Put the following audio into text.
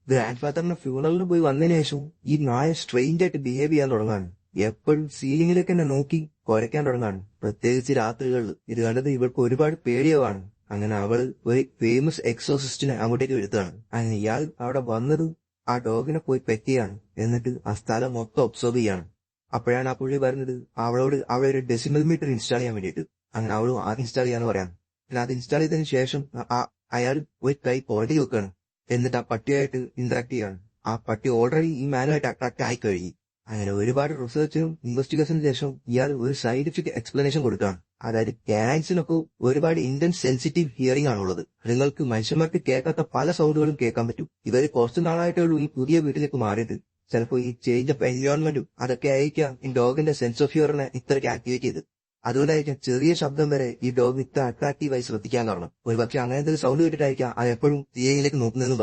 Grand ഫാദറിന്റെ ഫ്യൂണറിൽ പോയി വന്നതിന് ശേഷം ഈ നായ സ്ട്രെയിൻഡ് ആയിട്ട് ബിഹേവ് ചെയ്യാൻ തുടങ്ങാണ്. എപ്പോഴും സീലിംഗിലേക്ക് തന്നെ നോക്കി കുരയ്ക്കാൻ തുടങ്ങാണ്, പ്രത്യേകിച്ച് രാത്രികളിൽ. ഇത് കണ്ടത് ഇവൾക്ക് ഒരുപാട് പേടിയാവാണ്. അങ്ങനെ അവൾ ഒരു ഫേമസ് എക്സോസിസ്റ്റിനെ അങ്ങോട്ടേക്ക് വരുത്താണ്. അങ്ങനെ ഇയാൾ അവിടെ വന്നത് ആ ഡോഗിനെ പോയി പെറ്റിയാണ്, എന്നിട്ട് ആ സ്ഥലം മൊത്തം ഒബ്സർവ് ചെയ്യാണ്. അപ്പോഴാണ് ആ പുള്ളി പറഞ്ഞത് അവളോട് അവിടെ ഒരു ഡെസിമൽ മീറ്റർ ഇൻസ്റ്റാൾ ചെയ്യാൻ വേണ്ടിയിട്ട്. അങ്ങനെ അവളും അത് ഇൻസ്റ്റാൾ ചെയ്യാന്ന് പറയാം. പിന്നെ അത് ഇൻസ്റ്റാൾ ചെയ്തതിനു ശേഷം അയാൾ ഒരു കൈ പുറകെ വെക്കാണ്, എന്നിട്ട് ആ പട്ടിയായിട്ട് ഇന്ററാക്ട് ചെയ്യാണ്. ആ പട്ടി ഓൾറെഡി ഈ മാനുമായിട്ട് അട്രാക്ട് ആയി കഴിഞ്ഞു. അങ്ങനെ ഒരുപാട് റിസർച്ചിനും ഇൻവെസ്റ്റിഗേഷനും ശേഷം ഇയാൾ ഒരു സയന്റിഫിക് എക്സ്പ്ലനേഷൻ കൊടുക്കുകയാണ്. അതായത് കാനൈൻസിനൊക്കെ ഒരുപാട് ഇന്റൻസ് സെൻസിറ്റീവ് ഹിയറിംഗ് ആണുള്ളത്. നിങ്ങൾക്ക് മനുഷ്യന്മാർക്ക് കേൾക്കാത്ത പല സൗണ്ടുകളും കേൾക്കാൻ പറ്റും. ഇവര് കുറച്ചു നാളായിട്ടേ ഉള്ളൂ ഈ പുതിയ വീട്ടിലേക്ക് മാറിയത്. ചിലപ്പോൾ ഈ ചേഞ്ച് ഓഫ് എൻവയോൺമെന്റും അതൊക്കെ ആയിരിക്കാം ഈ ഡോഗിന്റെ സെൻസ് ഓഫ് ഹിയറിനെ ഇത്രയ്ക്ക് ആക്ടിവേറ്റ് ചെയ്ത്. അതുകൊണ്ടായിരിക്കാം ചെറിയ ശബ്ദം വരെ ഈ ഡോഗ് ഇത്ര അട്രാക്റ്റീവായി ശ്രദ്ധിക്കാൻ കാരണം. ഒരുപക്ഷെ അങ്ങനത്തെ ഒരു സൗണ്ട് കേട്ടിട്ടായിരിക്കാം അത് എപ്പോഴും തീയയിലേക്ക് നോക്കുന്നതെന്ന്